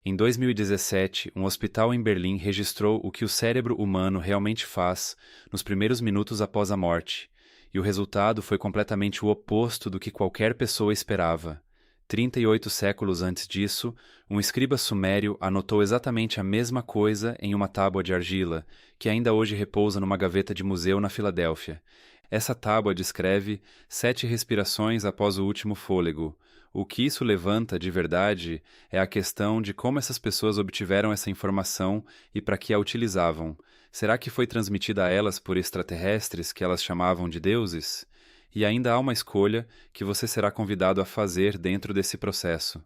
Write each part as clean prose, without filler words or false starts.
Em 2017, um hospital em Berlim registrou o que o cérebro humano realmente faz nos primeiros minutos após a morte, e o resultado foi completamente o oposto do que qualquer pessoa esperava. 38 séculos antes disso, um escriba sumério anotou exatamente a mesma coisa em uma tábua de argila, que ainda hoje repousa numa gaveta de museu na Filadélfia. Essa tábua descreve 7 respirações após o último fôlego. O que isso levanta, de verdade, é a questão de como essas pessoas obtiveram essa informação e para que a utilizavam. Será que foi transmitida a elas por extraterrestres que elas chamavam de deuses? E ainda há uma escolha que você será convidado a fazer dentro desse processo.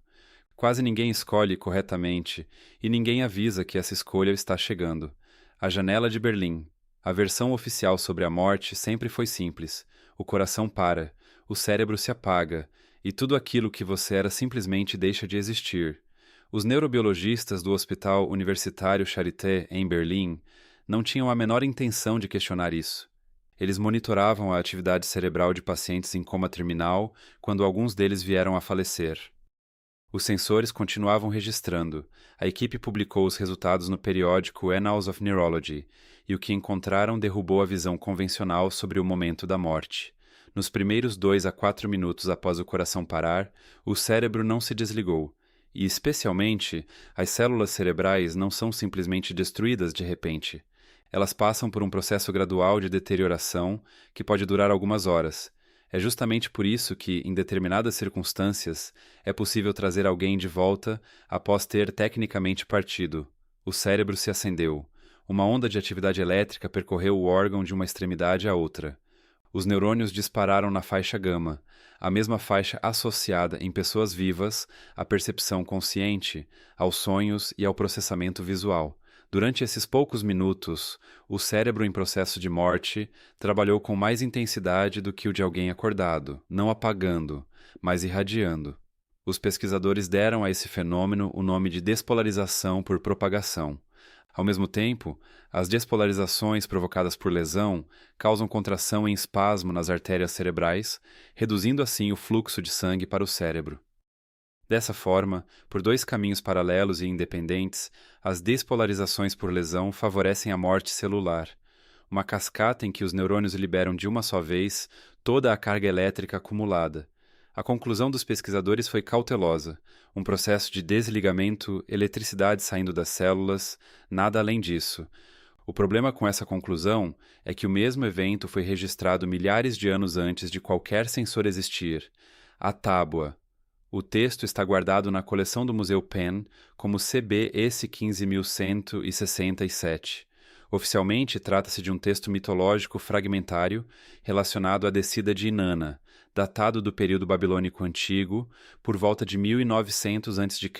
Quase ninguém escolhe corretamente e ninguém avisa que essa escolha está chegando. A janela de Berlim. A versão oficial sobre a morte sempre foi simples. O coração para, o cérebro se apaga, e tudo aquilo que você era simplesmente deixa de existir. Os neurobiologistas do Hospital Universitário Charité, em Berlim, não tinham a menor intenção de questionar isso. Eles monitoravam a atividade cerebral de pacientes em coma terminal quando alguns deles vieram a falecer. Os sensores continuavam registrando. A equipe publicou os resultados no periódico Annals of Neurology, e o que encontraram derrubou a visão convencional sobre o momento da morte. Nos primeiros 2 a 4 minutos após o coração parar, o cérebro não se desligou, e, especialmente, as células cerebrais não são simplesmente destruídas de repente. Elas passam por um processo gradual de deterioração que pode durar algumas horas. É justamente por isso que, em determinadas circunstâncias, é possível trazer alguém de volta após ter tecnicamente partido. O cérebro se acendeu. Uma onda de atividade elétrica percorreu o órgão de uma extremidade à outra. Os neurônios dispararam na faixa gama, a mesma faixa associada em pessoas vivas à percepção consciente, aos sonhos e ao processamento visual. Durante esses poucos minutos, o cérebro em processo de morte trabalhou com mais intensidade do que o de alguém acordado, não apagando, mas irradiando. Os pesquisadores deram a esse fenômeno o nome de despolarização por propagação. Ao mesmo tempo, as despolarizações provocadas por lesão causam contração em espasmo nas artérias cerebrais, reduzindo assim o fluxo de sangue para o cérebro. Dessa forma, por 2 caminhos paralelos e independentes, as despolarizações por lesão favorecem a morte celular, uma cascata em que os neurônios liberam de uma só vez toda a carga elétrica acumulada. A conclusão dos pesquisadores foi cautelosa, um processo de desligamento, eletricidade saindo das células, nada além disso. O problema com essa conclusão é que o mesmo evento foi registrado milhares de anos antes de qualquer sensor existir. A tábua. O texto está guardado na coleção do Museu Penn como CB-ES 15167. Oficialmente, trata-se de um texto mitológico fragmentário relacionado à descida de Inanna, datado do período babilônico antigo, por volta de 1900 a.C.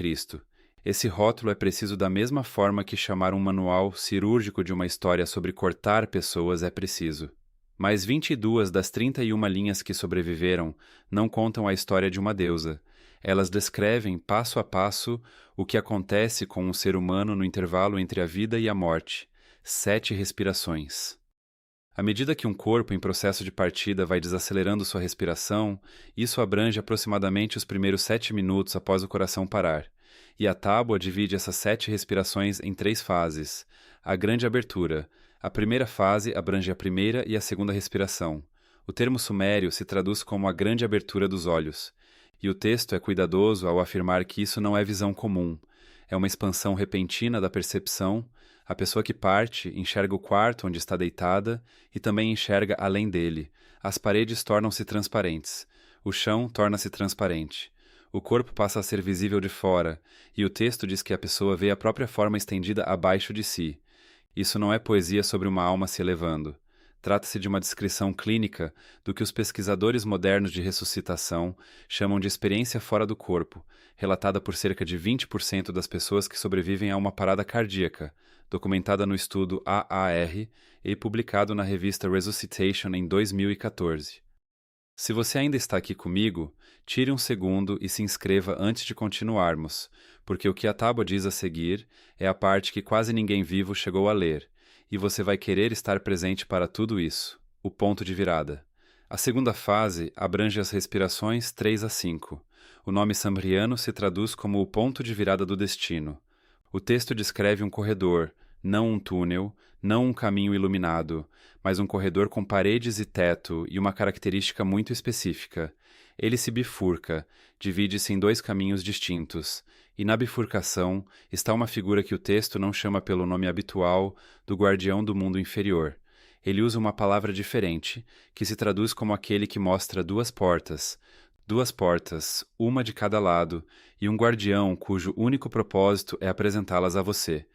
Esse rótulo é preciso da mesma forma que chamar um manual cirúrgico de uma história sobre cortar pessoas é preciso. Mas 22 das 31 linhas que sobreviveram não contam a história de uma deusa. Elas descrevem, passo a passo, o que acontece com um ser humano no intervalo entre a vida e a morte. 7 respirações. À medida que um corpo em processo de partida vai desacelerando sua respiração, isso abrange aproximadamente os primeiros 7 minutos após o coração parar. E a tábua divide essas 7 respirações em 3 fases. A grande abertura. A primeira fase abrange a primeira e a segunda respiração. O termo sumério se traduz como a grande abertura dos olhos. E o texto é cuidadoso ao afirmar que isso não é visão comum. É uma expansão repentina da percepção. A pessoa que parte enxerga o quarto onde está deitada e também enxerga além dele. As paredes tornam-se transparentes. O chão torna-se transparente. O corpo passa a ser visível de fora, e o texto diz que a pessoa vê a própria forma estendida abaixo de si. Isso não é poesia sobre uma alma se elevando. Trata-se de uma descrição clínica do que os pesquisadores modernos de ressuscitação chamam de experiência fora do corpo, relatada por cerca de 20% das pessoas que sobrevivem a uma parada cardíaca, documentada no estudo AAR e publicado na revista Resuscitation em 2014. Se você ainda está aqui comigo, tire um segundo e se inscreva antes de continuarmos, porque o que a tábua diz a seguir é a parte que quase ninguém vivo chegou a ler, e você vai querer estar presente para tudo isso, o ponto de virada. A segunda fase abrange as respirações 3 a 5. O nome sambriano se traduz como o ponto de virada do destino. O texto descreve um corredor, não um túnel, não um caminho iluminado, mas um corredor com paredes e teto e uma característica muito específica. Ele se bifurca, divide-se em dois caminhos distintos, e na bifurcação está uma figura que o texto não chama pelo nome habitual do guardião do mundo inferior. Ele usa uma palavra diferente, que se traduz como aquele que mostra duas portas, uma de cada lado, e um guardião cujo único propósito é apresentá-las a você.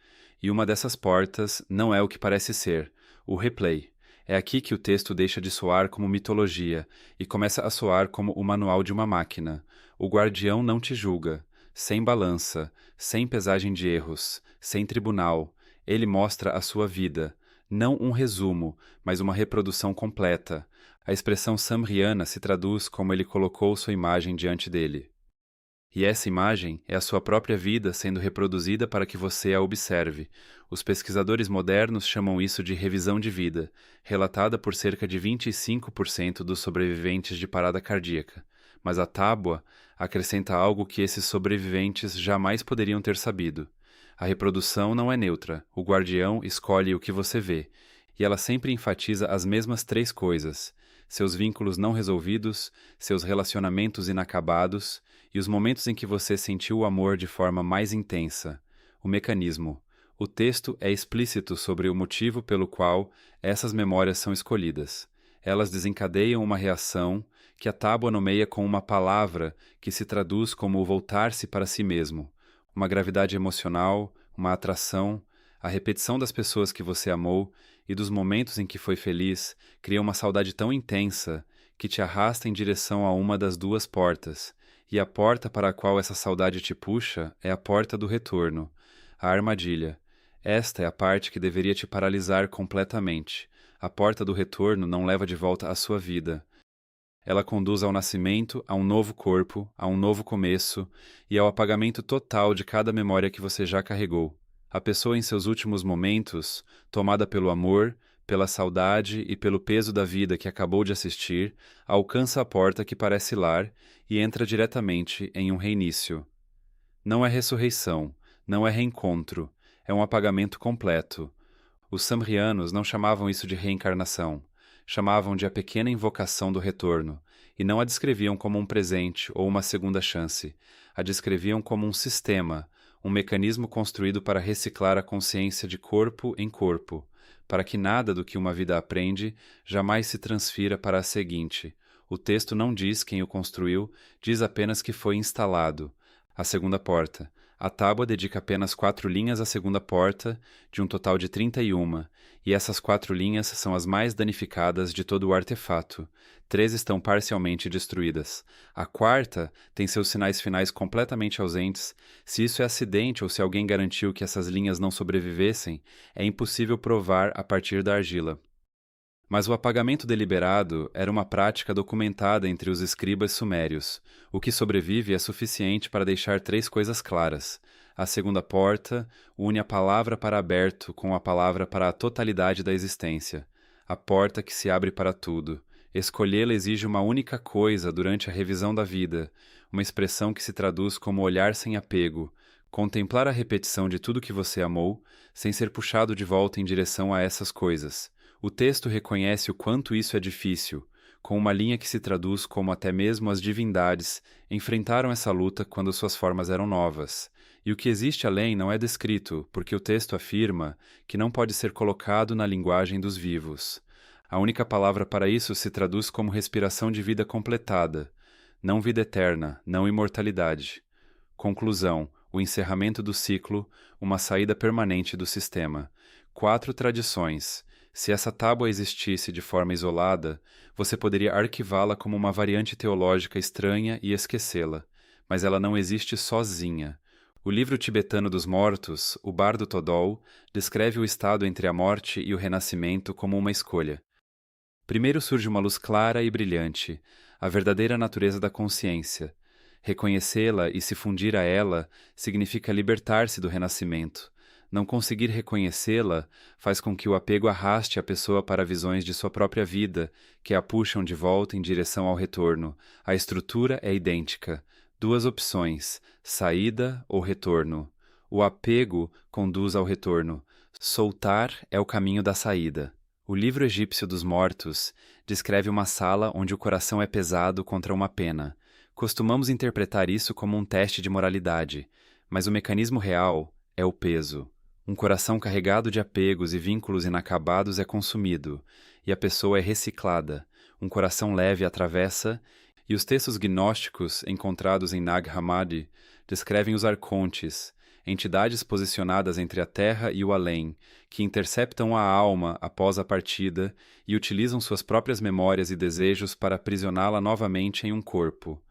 E uma dessas portas não é o que parece ser, o replay. É aqui que o texto deixa de soar como mitologia e começa a soar como o manual de uma máquina. O guardião não te julga, sem balança, sem pesagem de erros, sem tribunal. Ele mostra a sua vida, não um resumo, mas uma reprodução completa. A expressão samriana se traduz como ele colocou sua imagem diante dele. E essa imagem é a sua própria vida sendo reproduzida para que você a observe. Os pesquisadores modernos chamam isso de revisão de vida, relatada por cerca de 25% dos sobreviventes de parada cardíaca. Mas a tábua acrescenta algo que esses sobreviventes jamais poderiam ter sabido. A reprodução não é neutra, o guardião escolhe o que você vê, e ela sempre enfatiza as mesmas três coisas: seus vínculos não resolvidos, seus relacionamentos inacabados e os momentos em que você sentiu o amor de forma mais intensa. O mecanismo. O texto é explícito sobre o motivo pelo qual essas memórias são escolhidas. Elas desencadeiam uma reação que a tábua nomeia com uma palavra que se traduz como o voltar-se para si mesmo. Uma gravidade emocional, uma atração, a repetição das pessoas que você amou e dos momentos em que foi feliz cria uma saudade tão intensa que te arrasta em direção a uma das duas portas, e a porta para a qual essa saudade te puxa é a porta do retorno, a armadilha. Esta é a parte que deveria te paralisar completamente. A porta do retorno não leva de volta a sua vida. Ela conduz ao nascimento, a um novo corpo, a um novo começo e ao apagamento total de cada memória que você já carregou. A pessoa em seus últimos momentos, tomada pelo amor, pela saudade e pelo peso da vida que acabou de assistir, alcança a porta que parece lar e entra diretamente em um reinício. Não é ressurreição, não é reencontro, é um apagamento completo. Os samrianos não chamavam isso de reencarnação, chamavam de a pequena invocação do retorno, e não a descreviam como um presente ou uma segunda chance, a descreviam como um sistema, um mecanismo construído para reciclar a consciência de corpo em corpo, para que nada do que uma vida aprende jamais se transfira para a seguinte. O texto não diz quem o construiu, diz apenas que foi instalado. A segunda porta. A tábua dedica apenas 4 linhas à segunda porta, de um total de 31, e essas 4 linhas são as mais danificadas de todo o artefato. 3 estão parcialmente destruídas. A quarta tem seus sinais finais completamente ausentes. Se isso é acidente ou se alguém garantiu que essas linhas não sobrevivessem, é impossível provar a partir da argila. Mas o apagamento deliberado era uma prática documentada entre os escribas sumérios. O que sobrevive é suficiente para deixar 3 coisas claras. A segunda porta une a palavra para aberto com a palavra para a totalidade da existência. A porta que se abre para tudo. Escolhê-la exige uma única coisa durante a revisão da vida, uma expressão que se traduz como olhar sem apego, contemplar a repetição de tudo que você amou, sem ser puxado de volta em direção a essas coisas. O texto reconhece o quanto isso é difícil, com uma linha que se traduz como até mesmo as divindades enfrentaram essa luta quando suas formas eram novas. E o que existe além não é descrito, porque o texto afirma que não pode ser colocado na linguagem dos vivos. A única palavra para isso se traduz como respiração de vida completada, não vida eterna, não imortalidade. Conclusão, o encerramento do ciclo, uma saída permanente do sistema. 4 tradições. Se essa tábua existisse de forma isolada, você poderia arquivá-la como uma variante teológica estranha e esquecê-la, mas ela não existe sozinha. O livro tibetano dos mortos, o Bardo Thodol, descreve o estado entre a morte e o renascimento como uma escolha. Primeiro surge uma luz clara e brilhante, a verdadeira natureza da consciência. Reconhecê-la e se fundir a ela significa libertar-se do renascimento. Não conseguir reconhecê-la faz com que o apego arraste a pessoa para visões de sua própria vida, que a puxam de volta em direção ao retorno. A estrutura é idêntica. 2 opções, saída ou retorno. O apego conduz ao retorno. Soltar é o caminho da saída. O livro egípcio dos mortos descreve uma sala onde o coração é pesado contra uma pena. Costumamos interpretar isso como um teste de moralidade, mas o mecanismo real é o peso. Um coração carregado de apegos e vínculos inacabados é consumido, e a pessoa é reciclada. Um coração leve atravessa, e os textos gnósticos encontrados em Nag Hammadi descrevem os arcontes, entidades posicionadas entre a terra e o além, que interceptam a alma após a partida e utilizam suas próprias memórias e desejos para aprisioná-la novamente em um corpo.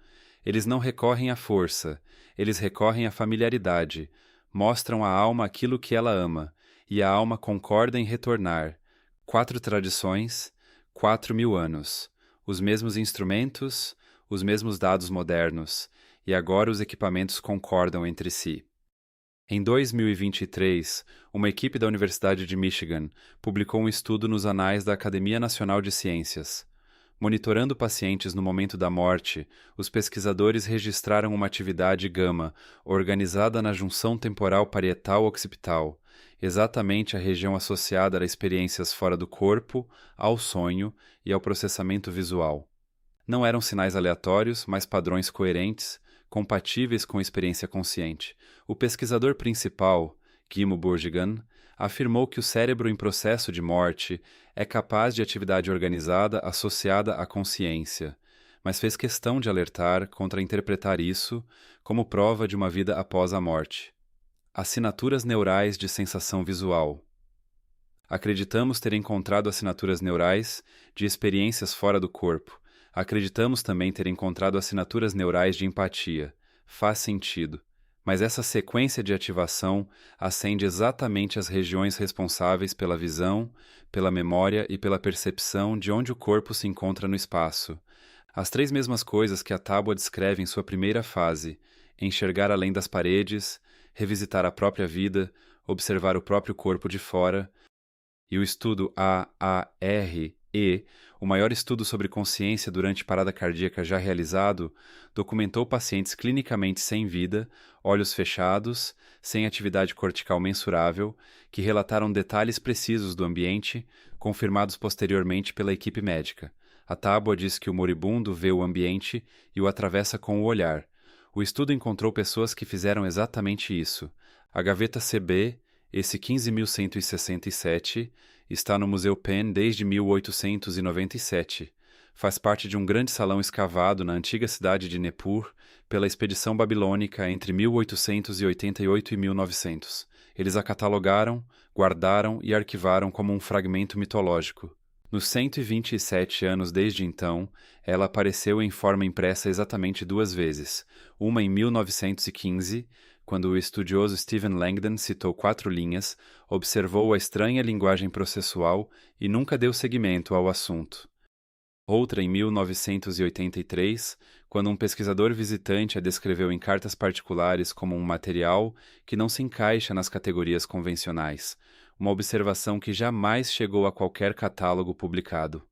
Eles não recorrem à força, eles recorrem à familiaridade, mostram à alma aquilo que ela ama, e a alma concorda em retornar. 4 tradições, 4.000 anos. Os mesmos instrumentos, os mesmos dados modernos, e agora os equipamentos concordam entre si. Em 2023, uma equipe da Universidade de Michigan publicou um estudo nos Anais da Academia Nacional de Ciências. Monitorando pacientes no momento da morte, os pesquisadores registraram uma atividade gama organizada na junção temporal parietal-occipital, exatamente a região associada a experiências fora do corpo, ao sonho e ao processamento visual. Não eram sinais aleatórios, mas padrões coerentes, compatíveis com a experiência consciente. O pesquisador principal, Kimo Bourjigan, afirmou que o cérebro em processo de morte é capaz de atividade organizada associada à consciência, mas fez questão de alertar contra interpretar isso como prova de uma vida após a morte. Assinaturas neurais de sensação visual. Acreditamos ter encontrado assinaturas neurais de experiências fora do corpo. Acreditamos também ter encontrado assinaturas neurais de empatia. Faz sentido. Mas essa sequência de ativação acende exatamente as regiões responsáveis pela visão, pela memória e pela percepção de onde o corpo se encontra no espaço. As 3 mesmas coisas que a tábua descreve em sua primeira fase: enxergar além das paredes, revisitar a própria vida, observar o próprio corpo de fora. E o estudo AARE, o maior estudo sobre consciência durante parada cardíaca já realizado, documentou pacientes clinicamente sem vida, olhos fechados, sem atividade cortical mensurável, que relataram detalhes precisos do ambiente, confirmados posteriormente pela equipe médica. A tábua diz que o moribundo vê o ambiente e o atravessa com o olhar. O estudo encontrou pessoas que fizeram exatamente isso. A gaveta CB, esse 15.167, está no Museu Penn desde 1897. Faz parte de um grande salão escavado na antiga cidade de Nippur pela expedição babilônica entre 1888 e 1900. Eles a catalogaram, guardaram e arquivaram como um fragmento mitológico. Nos 127 anos desde então, ela apareceu em forma impressa exatamente 2 vezes, uma em 1915, quando o estudioso Stephen Langdon citou 4 linhas, observou a estranha linguagem processual e nunca deu seguimento ao assunto. Outra em 1983, quando um pesquisador visitante a descreveu em cartas particulares como um material que não se encaixa nas categorias convencionais, uma observação que jamais chegou a qualquer catálogo publicado.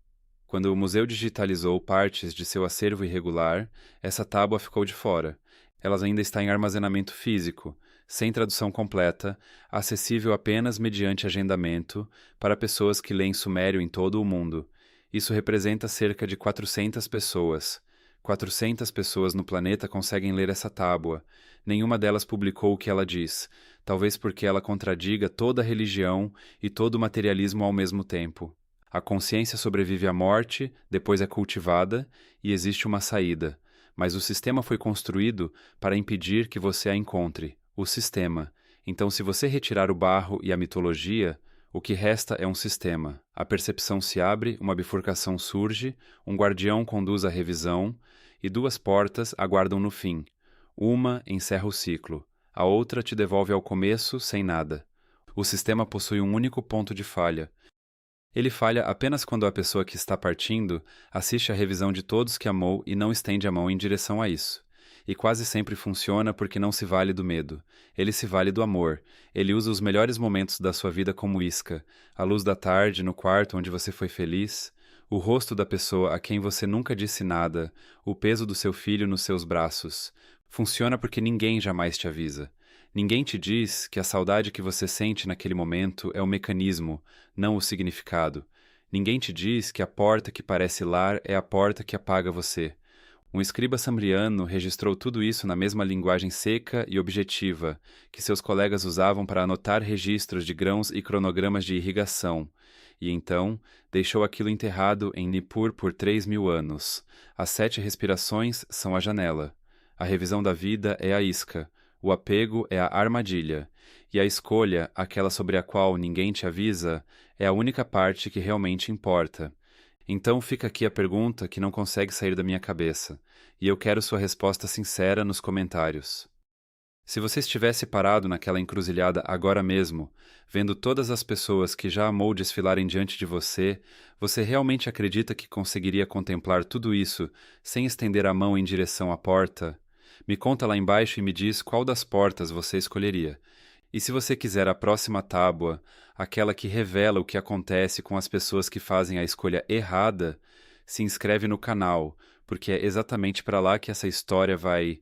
Quando o museu digitalizou partes de seu acervo irregular, essa tábua ficou de fora. Ela ainda está em armazenamento físico, sem tradução completa, acessível apenas mediante agendamento para pessoas que leem sumério em todo o mundo. Isso representa cerca de 400 pessoas. 400 pessoas no planeta conseguem ler essa tábua. Nenhuma delas publicou o que ela diz, talvez porque ela contradiga toda a religião e todo o materialismo ao mesmo tempo. A consciência sobrevive à morte, depois é cultivada, e existe uma saída. Mas o sistema foi construído para impedir que você a encontre, o sistema. Então, se você retirar o barro e a mitologia, o que resta é um sistema. A percepção se abre, uma bifurcação surge, um guardião conduz a revisão, e 2 portas aguardam no fim. Uma encerra o ciclo, a outra te devolve ao começo sem nada. O sistema possui um único ponto de falha. Ele falha apenas quando a pessoa que está partindo assiste à revisão de todos que amou e não estende a mão em direção a isso. E quase sempre funciona porque não se vale do medo. Ele se vale do amor. Ele usa os melhores momentos da sua vida como isca. A luz da tarde no quarto onde você foi feliz. O rosto da pessoa a quem você nunca disse nada. O peso do seu filho nos seus braços. Funciona porque ninguém jamais te avisa. Ninguém te diz que a saudade que você sente naquele momento é o mecanismo, não o significado. Ninguém te diz que a porta que parece lar é a porta que apaga você. Um escriba sambriano registrou tudo isso na mesma linguagem seca e objetiva que seus colegas usavam para anotar registros de grãos e cronogramas de irrigação, e então deixou aquilo enterrado em Nippur por 3.000 anos. As 7 respirações são a janela. A revisão da vida é a isca. O apego é a armadilha. E a escolha, aquela sobre a qual ninguém te avisa, é a única parte que realmente importa. Então fica aqui a pergunta que não consegue sair da minha cabeça, e eu quero sua resposta sincera nos comentários. Se você estivesse parado naquela encruzilhada agora mesmo, vendo todas as pessoas que já amou desfilarem diante de você, você realmente acredita que conseguiria contemplar tudo isso sem estender a mão em direção à porta? Me conta lá embaixo e me diz qual das portas você escolheria. E se você quiser a próxima tábua, aquela que revela o que acontece com as pessoas que fazem a escolha errada, se inscreve no canal, porque é exatamente para lá que essa história vai